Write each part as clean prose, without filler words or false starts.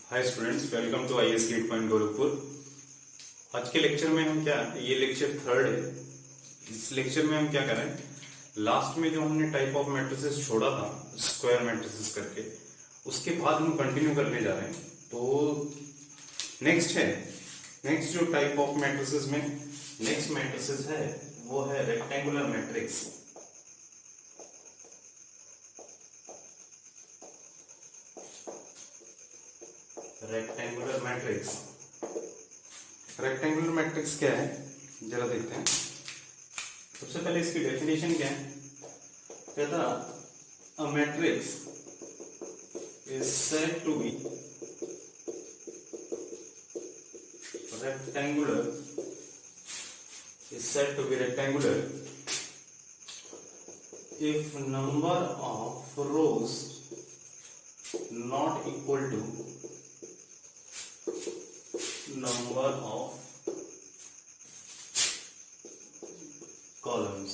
Hi students, welcome to IAS gate point Gorakhpur. आज के lecture में हम ये लेक्चर थर्ड है। इस लेक्चर में हम क्या कर रहे हैं, लास्ट में जो हमने टाइप ऑफ मैट्रिसेस छोड़ा था स्क्वायर मैट्रिसेस करके, उसके बाद हम कंटिन्यू करने जा रहे हैं। तो नेक्स्ट जो टाइप ऑफ मैट्रिसेस में नेक्स्ट मैट्रिसेस है वो है रेक्टेंगुलर मैट्रिक्स। रेक्टेंगुलर मैट्रिक्स क्या है जरा देखते हैं। सबसे पहले इसकी डेफिनेशन क्या है। कहता a matrix is said to be rectangular if number of rows not equal to number of columns.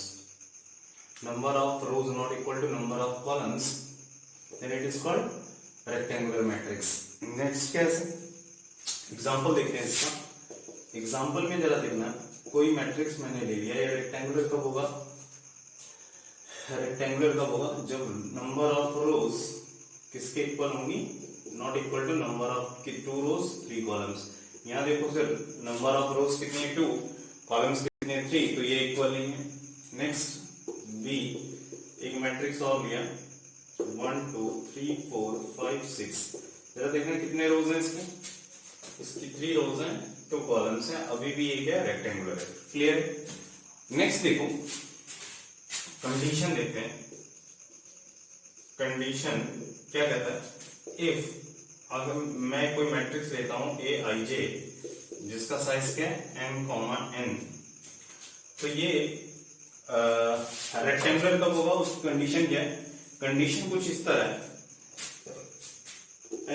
Number of rows not equal to number of columns, then it is called rectangular matrix. Next कैसे example देखते हैं इसका। Example में जरा देखना, कोई matrix मैंने ले लिया, ये रेक्टेंगुलर कब होगा? रेक्टेंगुलर कब होगा? जब नंबर ऑफ रोज किसके इक्वल होंगी? Not equal to number of 2 rows 3 columns. यहाँ देखो सर, नंबर ऑफ रोज कितनी 2, कॉलम्स कितने 3, तो ये इक्वल नहीं है। नेक्स्ट बी, एक मैट्रिक्स और लिया 1 2 3 4 5 6। जरा देखना कितने रोज हैं इसकी 3 रोज हैं, 2 कॉलम्स हैं, अभी भी ये क्या रेक्टेंगुलर है। क्लियर? नेक्स्ट देखो, कंडीशन देखते हैं। कंडीशन क्या कहता है? इफ अगर मैं कोई मैट्रिक्स लेता हूं AIJ जिसका साइज क्या है m, n, तो ये रेक्टेंगुलर कब होगा? उसकी कंडीशन क्या है? कंडीशन कुछ इस तरह है,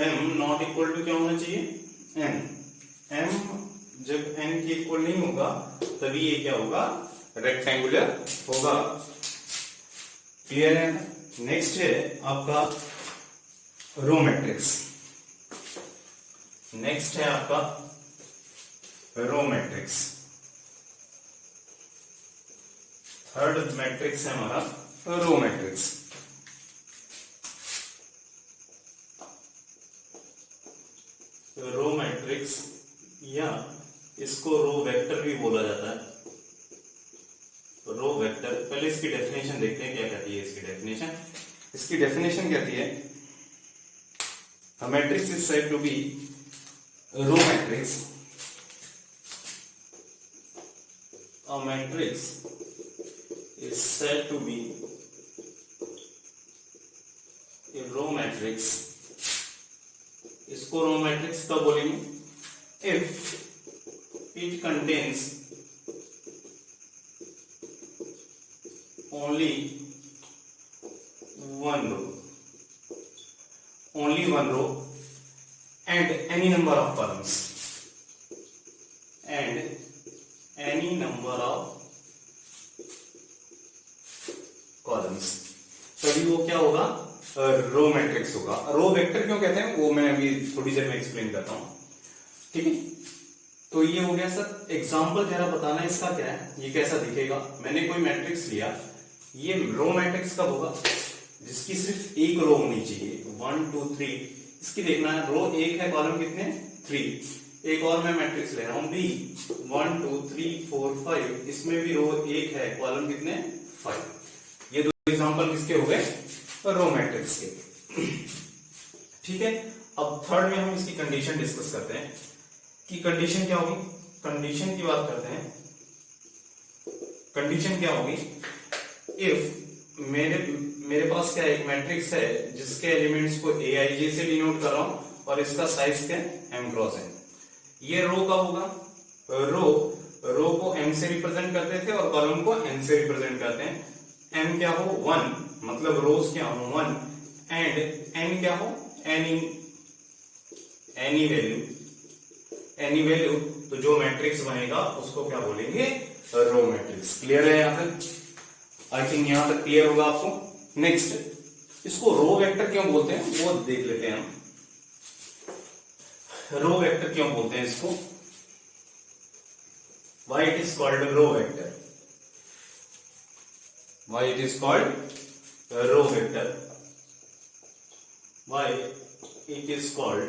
m नॉट इक्वल टू क्या होना चाहिए? n। m जब n के इक्वल नहीं होगा तभी ये क्या होगा? रेक्टेंगुलर होगा। क्लियर है? नेक्स्ट है आपका रो मैट्रिक्स। नेक्स्ट है आपका रो मैट्रिक्स। थर्ड मैट्रिक्स है हमारा रो मैट्रिक्स। रो मैट्रिक्स या इसको रो वेक्टर भी बोला जाता है। रो वेक्टर, पहले इसकी डेफिनेशन देखते हैं क्या कहती है। इसकी डेफिनेशन कहती है a matrix is said to be row matrix. A matrix is said to be a row matrix. इसको रो मैट्रिक्स कब बोलेंगे? If it contains only one row and any number of columns तभी वो क्या होगा? Row matrix होगा। Row vector क्यों कहते हैं वो मैं अभी थोड़ी देर में एक्सप्लेन करता हूं। ठीक है, तो ये हो गया सर। एग्जांपल जरा बताना इसका क्या है, ये कैसा दिखेगा। मैंने कोई मैट्रिक्स लिया, ये रो मैट्रिक्स कब होगा? जिसकी सिर्फ एक रो होनी चाहिए, 1 2 3। इसकी देखना है, रो 1 है, कॉलम कितने? 3। एक और मैं मैट्रिक्स ले रहा हूं B 1 2 3 4 5, इसमें भी रो 1 है, कॉलम कितने? 5। ये दो एग्जांपल किसके हो गए? रो मैट्रिक्स के। ठीक है, अब थर्ड में हम इसकी कंडीशन डिस्कस करते हैं कि कंडीशन क्या होगी। कंडीशन की बात करते हैं। कंडीशन क्या होगी? इफ मेरे पास क्या एक मैट्रिक्स है जिसके एलिमेंट्स को AIJ से डिनोट कर रहा हूं और इसका साइज क्या है? m cross n। ये रो कब होगा? रो को m से रिप्रेजेंट करते थे और कॉलम को n से रिप्रेजेंट करते हैं। m क्या हो? 1, मतलब रोज क्या हो? 1, एंड n क्या हो? एनी वैल्यू, तो जो मैट्रिक्स बनेगा उसको क्या बोलेंगे? Row matrix. क्लियर है? यहां तक आई थिंक यहां तक क्लियर होगा आपको। नेक्स्ट, इसको रो वेक्टर क्यों बोलते हैं वो देख लेते हैं हम। रो वेक्टर क्यों बोलते हैं इसको? Why it is called a row vector? Why it is called a row vector? Why it is called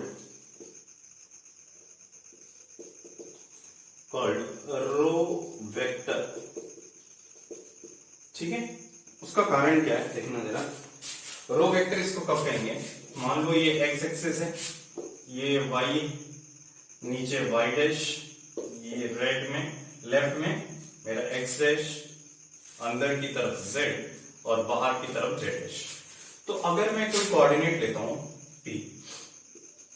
a row vector? ठीक है, उसका कारण क्या है देखना जरा। रो वेक्टर इसको कब कहेंगे? मान लो ये एक्स एक्सिस है, ये वाई, नीचे वाई डैश, ये राइट में लेफ्ट में मेरा एक्स डैश, अंदर की तरफ जेड और बाहर की तरफ जेड डैश। तो अगर मैं कोई कोऑर्डिनेट लेता हूं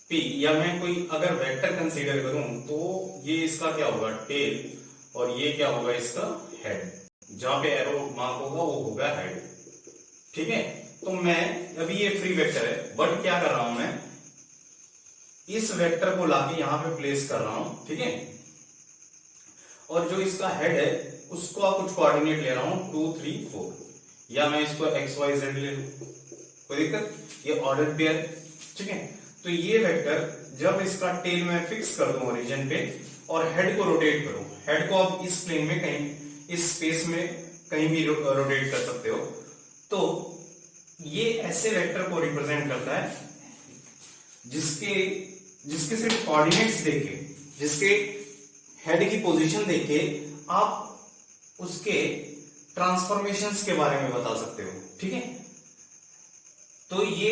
पी, या मैं कोई अगर वेक्टर कंसीडर करूं तो ये इसका क्या होगा? टेल, और ये क्या होगा? इसका हेड। जहां पे एरो मार्क होगा वो होगा हेड। ठीक है, तो मैं अभी ये फ्री वेक्टर है, बट क्या कर रहा हूं मैं? इस वेक्टर को लाके यहां पे प्लेस कर रहा हूं। ठीक है, और जो इसका हेड है उसको आप कुछ कोऑर्डिनेट ले रहा हूं 2 3 4, या मैं इसको एक्स वाई जेड ले लूं, कोई दिक्कत? ये ऑर्डर पेयर। ठीक है, तो ये वेक्टर जब इसका टेल में फिक्स कर दूं ओरिजिन पे और हेड को रोटेट करूं, हेड को आप इस प्लेन में कहीं इस स्पेस में कहीं भी रोटेट कर सकते हो, तो ये ऐसे वेक्टर को रिप्रेजेंट करता है जिसके सिर्फ कोऑर्डिनेट्स देखे, जिसके हेड की पोजीशन देखे आप उसके ट्रांसफॉर्मेशंस के बारे में बता सकते हो। ठीक है, तो ये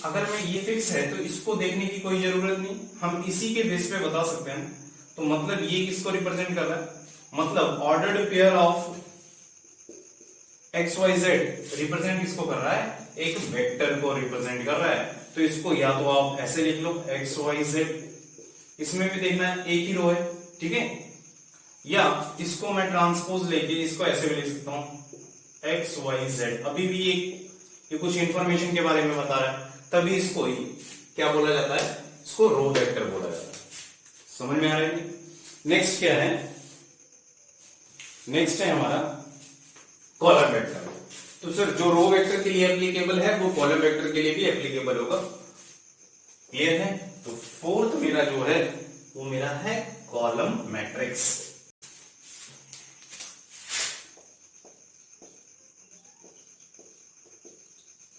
अगर मैं ये फिक्स है तो इसको देखने की कोई जरूरत नहीं, हम इसी के बेस पे बता सकते हैं। तो मतलब ये किसको रिप्रेजेंट कर रहा है? मतलब ordered pair of x y z represent किसको कर रहा है? एक वेक्टर को रिप्रेजेंट कर रहा है। तो इसको या तो आप ऐसे लिख लो एक्स वाई जेड, इसमें भी देखना है एक ही रो है। ठीक है, या इसको मैं ट्रांसपोज लेके इसको ऐसे भी लिख सकता हूं एक्स वाई जेड। अभी भी ये कुछ इंफॉर्मेशन के बारे में बता रहा है, तभी इसको ही क्या बोला जाता है? इसको रो वेक्टर बोला जाता है। समझ में आ रहा है? नेक्स्ट क्या है? नेक्स्ट है हमारा कॉलम वेक्टर। तो सर जो रो वेक्टर के लिए एप्लीकेबल है वो कॉलम वेक्टर के लिए भी एप्लीकेबल होगा, क्लियर है? तो फोर्थ मेरा जो है वो मेरा है column matrix.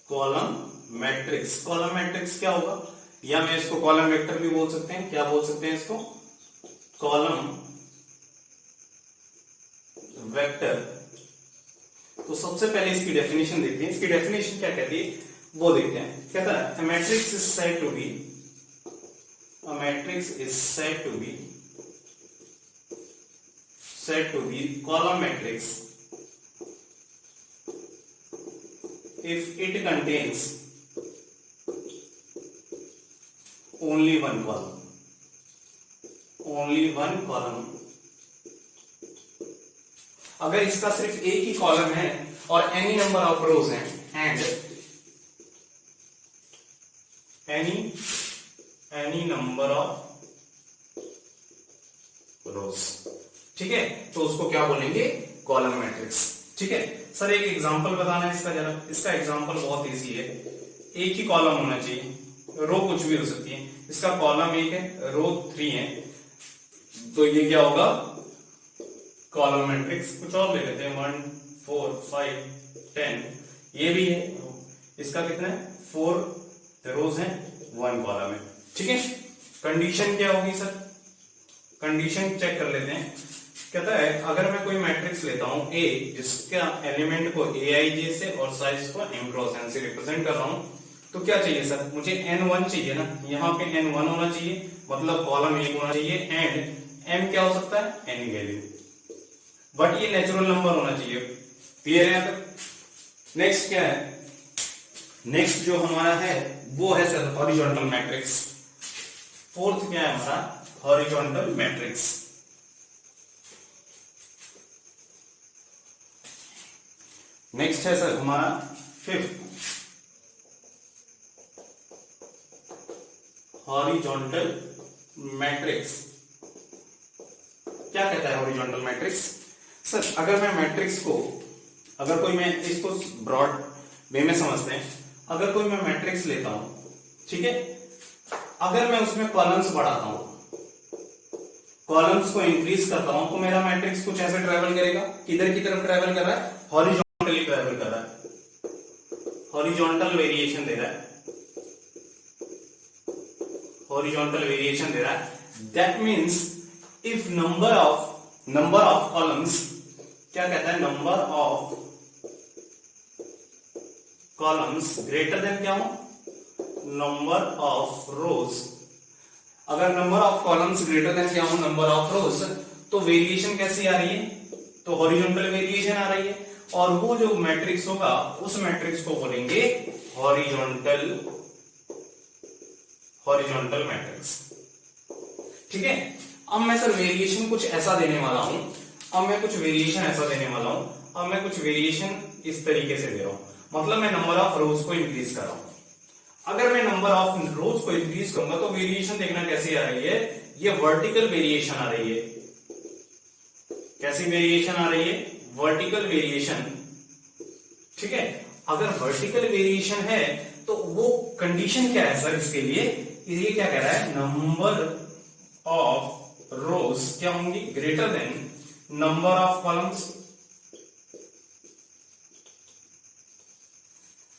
Column matrix, column matrix क्या होगा? या मैं इसको कॉलम वेक्टर भी बोल सकते हैं। क्या बोल सकते हैं इसको? Column vector. तो सबसे पहले इसकी डेफिनेशन देखते हैं। इसकी डेफिनेशन क्या कहती है वो देखते हैं। कहता है a matrix is said to be, a matrix is said to be column matrix if it contains only one column, only one column। अगर इसका सिर्फ एक ही कॉलम है और एनी नंबर ऑफ रोज हैं and any number of rows, ठीक है, तो उसको क्या बोलेंगे? Column matrix. ठीक है सर, एक एग्जांपल बताना है इसका जरा। इसका एग्जांपल बहुत इजी है। एक ही कॉलम होना चाहिए, रो कुछ भी हो सकती है। इसका कॉलम 1 है, रो 3 है, तो ये क्या होगा? Column matrix. कुछ और ले लेते हैं, 1 4 5 10, ये भी है। इसका कितना है? 4 रोज हैं, 1 कॉलम है। ठीक है, कंडीशन क्या होगी सर? कंडीशन चेक कर लेते हैं। कहता है अगर मैं कोई मैट्रिक्स लेता हूं ए, जिसका एलिमेंट को aij से और साइज को m क्रॉस n से रिप्रेजेंट कर रहा हूं, तो क्या चाहिए सर? मुझे n1 चाहिए ना, यहाँ पे n1 होना चाहिए, मतलब कॉलम 1 होना चाहिए, एंड m क्या हो सकता है? एनी वैल्यू, बट ये नेचुरल नंबर होना चाहिए। क्लियर है? नेक्स्ट क्या है? नेक्स्ट जो हमारा है वो है सर हॉरिजॉन्टल मैट्रिक्स। फोर्थ क्या है हमारा? Horizontal matrix. नेक्स्ट है सर हमारा फिफ्थ, हॉरिजॉन्टल मैट्रिक्स। क्या कहता है हॉरिजॉन्टल मैट्रिक्स? सर अगर मैं मैट्रिक्स को, अगर कोई, मैं इसको ब्रॉड वे में समझते हैं, अगर कोई मैं मैट्रिक्स लेता हूं, ठीक है, अगर मैं उसमें कॉलम्स बढ़ाता हूं, कॉलम्स को इंक्रीज करता हूं, तो मेरा मैट्रिक्स कुछ ऐसे ट्रेवल करेगा, किधर की तरफ ट्रेवल कर रहा है, हॉरिजॉन्टली ट्रेवल कर रहा है, हॉरिजॉन्टल वेरिएशन दे रहा है, हॉरिजॉन्टल वेरिएशन दे रहा है। That means if number of columns, क्या कहता है, number of columns greater then क्या हो, नंबर ऑफ रोज। अगर number of columns greater then क्या हो, नंबर ऑफ रोज, तो वेरिएशन कैसी आ रही है, तो हॉरिजॉन्टल वेरिएशन आ रही है, और वो जो मैट्रिक्स होगा उस मैट्रिक्स को बोलेंगे हॉरिजॉन्टल मैट्रिक्स। ठीक है। अब मैं सर वेरिएशन कुछ ऐसा देने वाला हूं, अब मैं कुछ वेरिएशन इस तरीके से दे रहा हूं, मतलब मैं नंबर ऑफ रोज को इंक्रीज कर रहा हूं। अगर मैं नंबर ऑफ रोज को इंक्रीज करूंगा तो वेरिएशन देखना कैसी आ रही है, ये वर्टिकल वेरिएशन आ रही है। कैसी वेरिएशन आ रही है, वर्टिकल वेरिएशन। ठीक है। अगर वर्टिकल वेरिएशन है तो वो कंडीशन क्या है सर इसके लिए, ये क्या कह रहा है, नंबर ऑफ रोज क्या होंगी, greater than number of columns.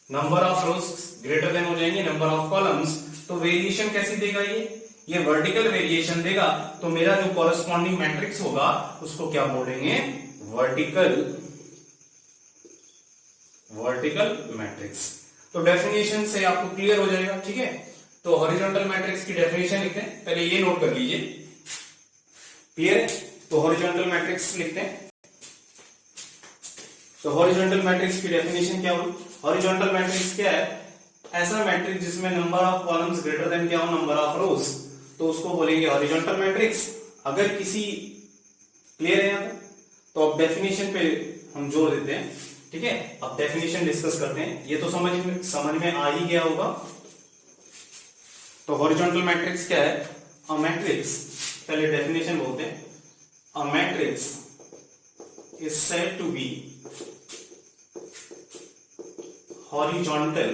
Number of rose greater than हो जाएंगे नंबर ऑफ कॉलम्स, तो वेरिएशन कैसी देगा, ये वर्टिकल वेरिएशन देगा। तो मेरा जो कॉरेस्पॉन्डिंग मैट्रिक्स होगा उसको क्या बोलेंगे, वर्टिकल मैट्रिक्स। तो डेफिनेशन से आपको क्लियर हो जाएगा। ठीक है। तो हॉरिजॉन्टल मैट्रिक्स की डेफिनेशन लिखते हैं, पहले ये नोट कर लीजिए। क्लियर है। तो हॉरिजॉन्टल मैट्रिक्स लिखते हैं। तो हॉरिजॉन्टल मैट्रिक्स की डेफिनेशन क्या होगी, हॉरिजॉन्टल मैट्रिक्स क्या है, ऐसा मैट्रिक्स जिसमें number of columns greater then क्या हो, नंबर ऑफ रोज, तो उसको बोलेंगे हॉरिजॉन्टल मैट्रिक्स। अगर किसी, क्लियर है यहाँ तो अब डेफिनेशन पे हम जोर देते हैं। ठीक है। अब डेफिनेशन डिस्कस करते हैं, ये तो समझ में आ ही गया होगा। तो हॉरिजॉन्टल मैट्रिक्स क्या है, अ मैट्रिक्स, पहले डेफिनेशन बोलते हैं, a matrix is said to be horizontal.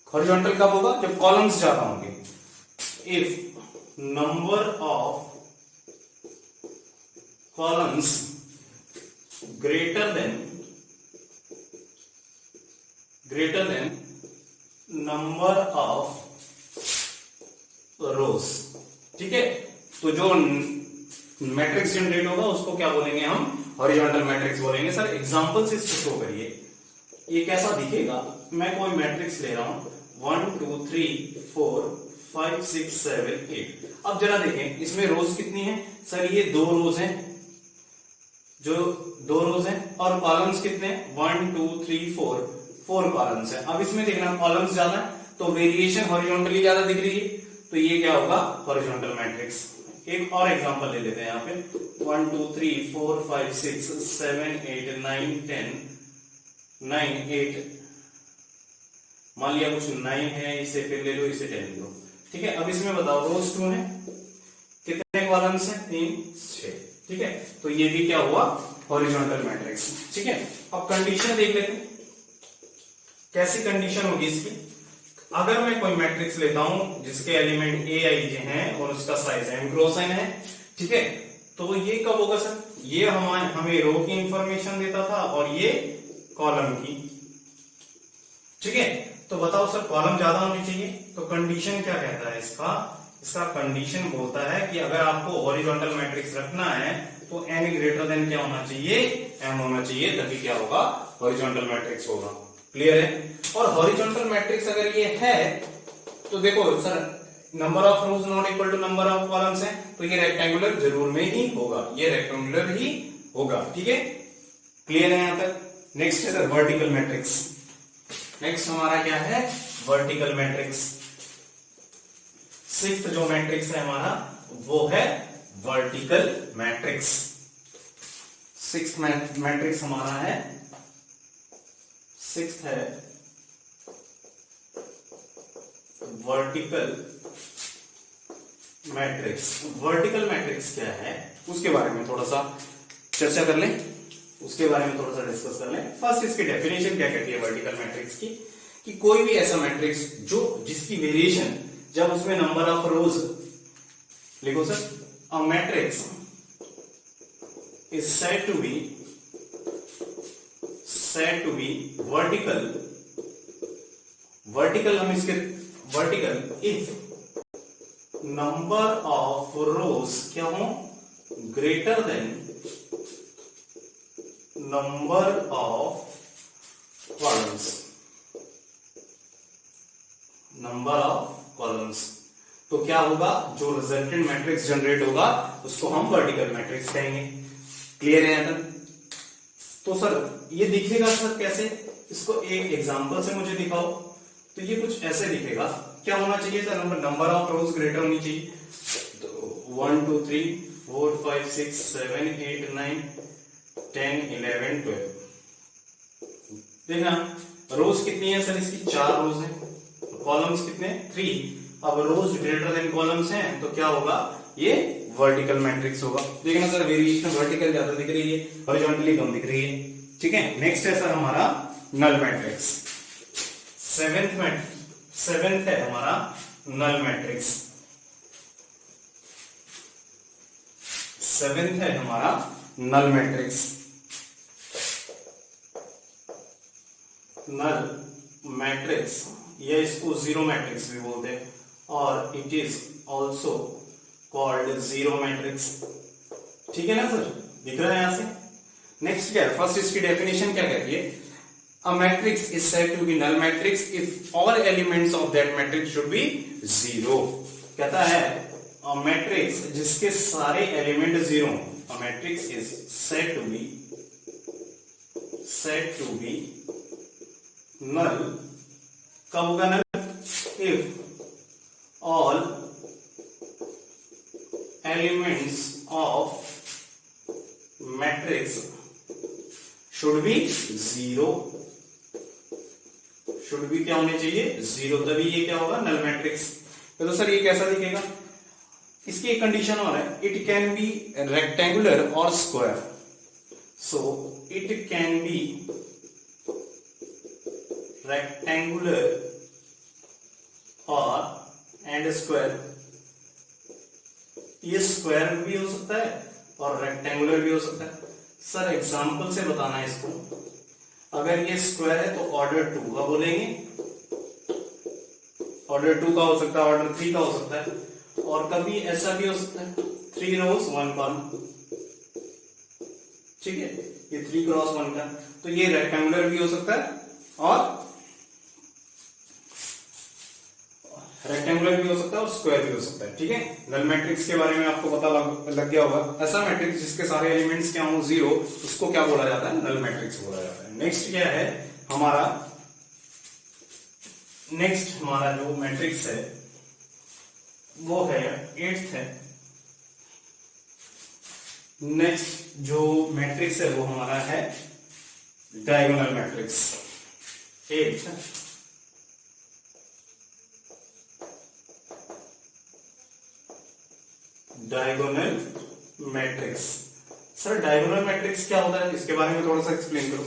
Horizontal कब होगा, जब कॉलम्स ज्यादा होंगे। If number of columns greater than number of rows. ठीक है। तो जो मैट्रिक्स जनरेट होगा उसको क्या बोलेंगे हम, हॉरिजॉन्टल मैट्रिक्स बोलेंगे। सर एग्जांपल से इसको शो करिए, ये कैसा दिखेगा, मैं कोई मैट्रिक्स ले रहा हूं 1 2 3 4 5 6 7 8। अब जरा देखें इसमें रोज कितनी है, सर ये 2 रोज हैं, जो 2 रोज हैं, और कॉलम्स कितने हैं, 1 2 3 4 कॉलम्स हैं। अब इसमें देखना कॉलम्स ज्यादा है तो वेरिएशन हॉरिजॉन्टली ज्यादा दिख रही है, तो ये क्या होगा, हॉरिजॉन्टल मैट्रिक्स। एक और एग्जांपल ले लेते हैं यहाँ पे 1 2 3 4 5 6 7 8 9 10 9 8, मान लिया कुछ 9 है, इसे फिर ले लो, इसे 10 ले लो। ठीक है। अब इसमें बताओ रोज 2 है, कितने कॉलम्स हैं, 3 6। ठीक है। तो ये भी क्या हुआ, हॉरिजॉन्टल मैट्रिक्स। ठीक है। अब कंडीशन देख लेते हैं, कैसी कंडीशन होगी इसकी। अगर मैं कोई मैट्रिक्स लेता हूं जिसके एलिमेंट ए आई जे हैं और उसका साइज m क्रॉस n है, ठीक है, तो ये कब होगा सर, ये हमें रो की इंफॉर्मेशन देता था और ये कॉलम की। ठीक है। तो बताओ सर कॉलम ज्यादा होनी चाहिए, तो कंडीशन क्या कहता है इसका कंडीशन बोलता है कि अगर आपको हॉरिजॉन्टल मैट्रिक्स रखना है तो n ग्रेटर देन क्या होना चाहिए, m होना चाहिए, तभी क्या होगा, हॉरिजॉन्टल मैट्रिक्स होगा। क्लियर है। और हॉरिजॉन्टल मैट्रिक्स अगर ये है तो देखो sir number of rows not equal to number of columns है, तो ये रेक्टेंगुलर जरूर में ही होगा, ये रेक्टेंगुलर ही होगा। ठीक है। क्लियर है यहां तक। नेक्स्ट है सर वर्टिकल मैट्रिक्स। नेक्स्ट हमारा क्या है, वर्टिकल मैट्रिक्स। सिक्स्थ जो मैट्रिक्स है हमारा वो है वर्टिकल मैट्रिक्स। सिक्स्थ मैट्रिक्स हमारा है, सिक्स्थ है वर्टिकल मैट्रिक्स। वर्टिकल मैट्रिक्स क्या है उसके बारे में थोड़ा सा चर्चा कर लें, उसके बारे में थोड़ा सा डिस्कस कर लें। फर्स्ट इसकी डेफिनेशन क्या कहती है वर्टिकल मैट्रिक्स की, कि कोई भी ऐसा मैट्रिक्स जो जिसकी वेरिएशन जब उसमें नंबर ऑफ रोज, लिखो sir, a matrix is said to be vertical हम इसके vertical if number of rows क्या हो greater than number of columns, तो क्या होगा, जो रिजल्टेंट मैट्रिक्स जनरेट होगा उसको हम वर्टिकल मैट्रिक्स कहेंगे। क्लियर है यहाँ तक? तो सर ये दिखेगा सर कैसे, इसको एक एग्जांपल से मुझे दिखाओ। तो ये कुछ ऐसे दिखेगा, क्या होना चाहिए sir, number of rose greater होनी चाहिए। तो 1 2 3 4 5 6 7 8 9 10 11 12, देखना रोज कितनी है सर, इसकी 4 रोज है, कॉलम्स कितने 3। अब रोज ग्रेटर देन कॉलम्स हैं तो क्या होगा, ये वर्टिकल मैट्रिक्स होगा। देखना सर वेरिएशन वर्टिकल ज्यादा दिख रही है, हॉरिजॉन्टली कम दिख रही है। ठीक है, नेक्स्ट है सर हमारा नल मैट्रिक्स। सेवेंथ है हमारा नल मैट्रिक्स। सेवेंथ है हमारा नल मैट्रिक्स। नल मैट्रिक्स या इसको जीरो मैट्रिक्स भी बोलते हैं, और it is also called zero matrix. ठीक है ना सर, दिख रहा है यहां से। नेक्स्ट क्या है, फर्स्ट इसकी डेफिनेशन क्या कहती है, a matrix is said to be null matrix if all elements of that matrix should be zero. कहता है अ मैट्रिक्स जिसके सारे element zero, a matrix is said to be null. कब होगा null, if all elements of matrix should be zero. Should be क्या होने चाहिए, zero, तभी ये क्या होगा, नल मैट्रिक्स। तो सर ये कैसा दिखेगा, इसकी एक कंडीशन और है, इट कैन बी रेक्टेंगुलर और square. So it can be rectangular और एंड स्क्वायर। ये स्क्वायर भी हो सकता है और रेक्टेंगुलर भी हो सकता है। सर एग्जांपल से बताना है इसको, अगर ये स्क्वायर है तो ऑर्डर 2 का बोलेंगे, ऑर्डर 2 का हो सकता है, ऑर्डर 3 का हो सकता है, और कभी ऐसा भी हो सकता है 3 रोज 1 कॉलम। ठीक है, ये 3 क्रॉस 1 का, तो ये रेक्टेंगुलर भी हो सकता है और रेक्टेंगुलर भी हो सकता है और स्क्वायर भी हो सकता है। ठीक है, नल मैट्रिक्स के बारे में आपको पता लग गया होगा। ऐसा मैट्रिक्स जिसके सारे एलिमेंट्स क्या हो जीरो, उसको क्या बोला जाता है, नल मैट्रिक्स बोला जाता है। नेक्स्ट क्या है हमारा, नेक्स्ट हमारा जो मैट्रिक्स है वो है 8th है। नेक्स्ट जो मैट्रिक्स है वो हमारा है diagonal matrix. 8th diagonal matrix. Sir diagonal matrix क्या होता है, इसके बारे में थोड़ा सा एक्सप्लेन करो।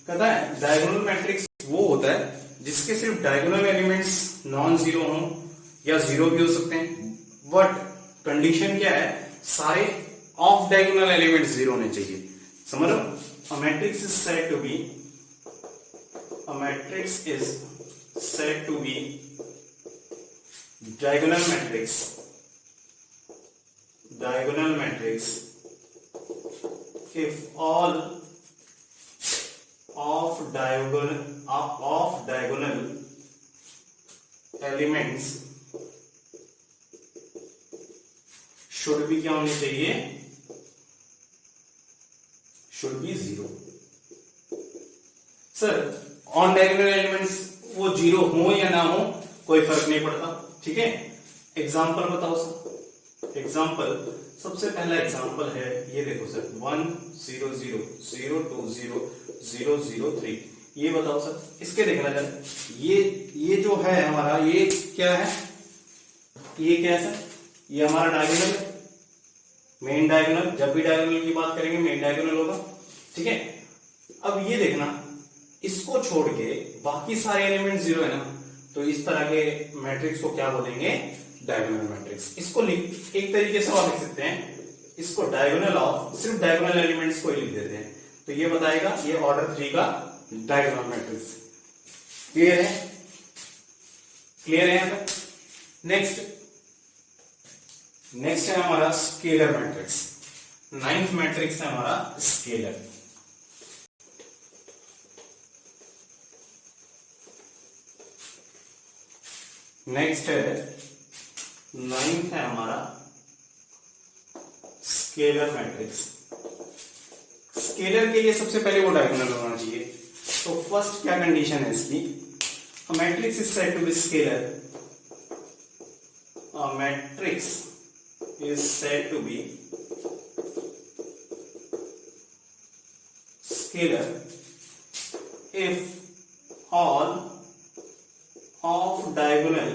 कहता है डायगोनल मैट्रिक्स वो होता है जिसके सिर्फ डायगोनल एलिमेंट्स नॉन जीरो हों या जीरो भी हो सकते हैं, बट कंडीशन क्या है, सारे ऑफ डायगोनल एलिमेंट्स जीरो होने चाहिए। समझ लो, a matrix is said to be, a matrix is said to be diagonal matrix, diagonal matrix if all of diagonal elements should be क्या होने चाहिए, should be zero. Sir on diagonal elements वो zero हो या ना हो कोई फर्क नहीं पड़ता। ठीक है, एग्जांपल बताओ सर। एग्जाम्पल, सबसे पहला एग्जाम्पल है ये देखो सर 1 0 0 0 2 0 0 0 3। ये बताओ सर, इसके देखना जरा, ये जो है हमारा ये क्या है, ये क्या है सर, ये हमारा डायगोनल है, मेन डायगोनल। जब भी डायगोनल की बात करेंगे मेन डायगोनल होगा। ठीक है, अब ये देखना इसको छोड़ के बाकी सारे एलिमेंट जीरो है ना, तो इस तरह के मैट्रिक्स को क्या बोलेंगे, डायगोनल मैट्रिक्स। इसको लिख एक तरीके से और लिख सकते हैं, इसको डायगोनल ऑफ, सिर्फ डायगोनल एलिमेंट्स को ही लिख देते हैं, तो ये बताएगा ये ऑर्डर 3 का डायगोनल मैट्रिक्स। क्लियर है, क्लियर है यहाँ तक। नेक्स्ट है हमारा स्केलर मैट्रिक्स। 9th मैट्रिक्स है हमारा स्केलर। नेक्स्ट है 9th है हमारा स्केलर मैट्रिक्स। स्केलर के लिए सबसे पहले वो डायगोनल होना चाहिए। तो फर्स्ट क्या कंडीशन है इसकी, a matrix is said to be scalar. A matrix is said to be scalar if all of diagonal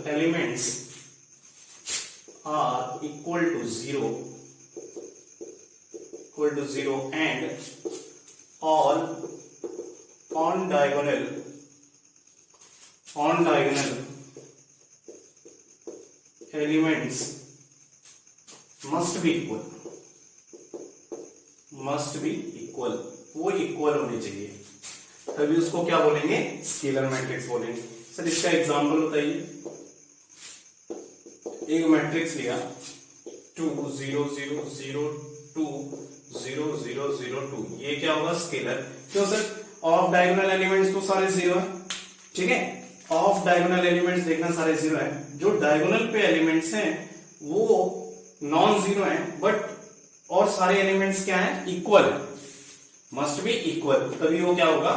elements are equal to zero and all on diagonal elements must be equal, वो equal होने चाहिए, तभी उसको क्या बोलेंगे, scalar matrix बोलेंगे। Sir इसका example बताइए। एक मैट्रिक्स लिया 2 0 0 0 2 0 0 0 2, ये क्या होगा, स्केलर। क्यों सर, ऑफ डायगोनल एलिमेंट्स तो सारे जीरो है, ठीक है, ऑफ डायगोनल एलिमेंट्स देखना सारे जीरो है, जो डायगोनल पे एलिमेंट्स हैं वो नॉन जीरो है, बट और सारे एलिमेंट्स क्या है, इक्वल है, मस्ट बी इक्वल, तभी वो क्या होगा,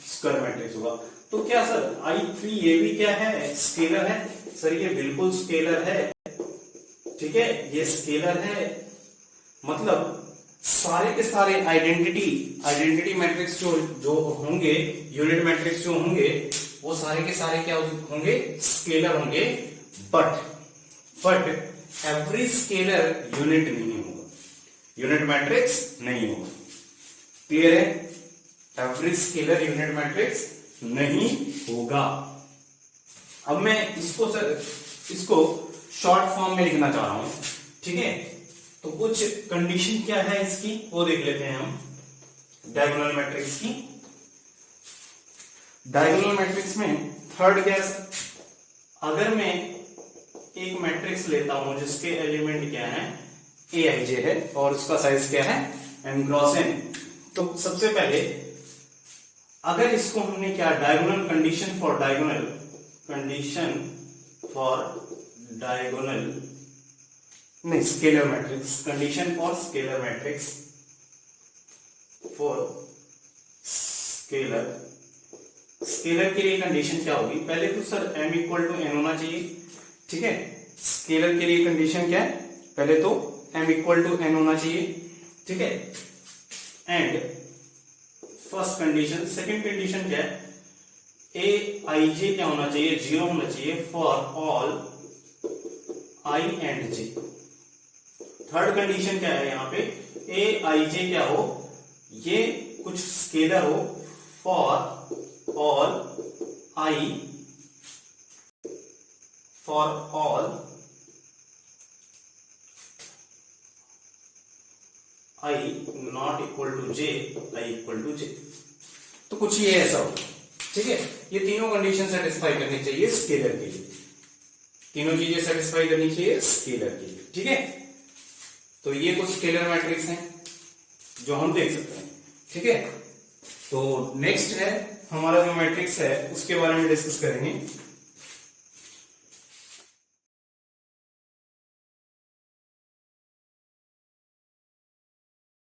स्केलर मैट्रिक्स होगा। तो क्या सर I3 ये भी क्या है, स्केलर है? सर ये बिल्कुल स्केलर है, ठीक है, ये स्केलर है, मतलब सारे के सारे आइडेंटिटी मैट्रिक्स जो होंगे, यूनिट मैट्रिक्स जो होंगे, वो सारे के सारे क्या होंगे, स्केलर होंगे, बट एवरी स्केलर यूनिट नहीं होगा, यूनिट मैट्रिक्स नहीं होगा। क्लियर है, एवरी स्केलर यूनिट मैट्रिक्स नहीं होगा। अब मैं इसको शॉर्ट फॉर्म में लिखना चाह रहा हूं, ठीक है, तो कुछ कंडीशन क्या है इसकी वो देख लेते हैं हम। डायगोनल मैट्रिक्स की, डायगोनल मैट्रिक्स में थर्ड क्या है, अगर मैं एक मैट्रिक्स लेता हूं जिसके एलिमेंट क्या है, Aij है और उसका साइज क्या है, m क्रॉस n, तो सबसे पहले अगर इसको हमने क्या, डायगोनल कंडीशन फॉर डायगोनल नहीं, scalar matrix, condition for scalar matrix, scalar के लिए कंडीशन क्या होगी, पहले तो sir m equal to n होना चाहिए, ठीक है, स्केलर के लिए कंडीशन क्या है, पहले तो m इक्वल टू n होना चाहिए, ठीक है, and first condition. Second condition क्या है, Aij क्या होना चाहिए, 0 होना चाहिए for all I and j। Third condition क्या है यहाँ पे, Aij क्या हो, ये कुछ स्केलर हो for all I not equal to j, I equal to j। तो कुछ ये ऐसा हो, ठीक है, ये तीनों कंडीशन सेटिस्फाई करनी चाहिए स्केलर के लिए, तीनों चीजें सेटिस्फाई करनी चाहिए स्केलर के लिए, ठीक है। तो ये कुछ स्केलर मैट्रिक्स हैं जो हम देख सकते हैं, ठीक है। तो नेक्स्ट है हमारा जो मैट्रिक्स है उसके बारे में डिस्कस करेंगे।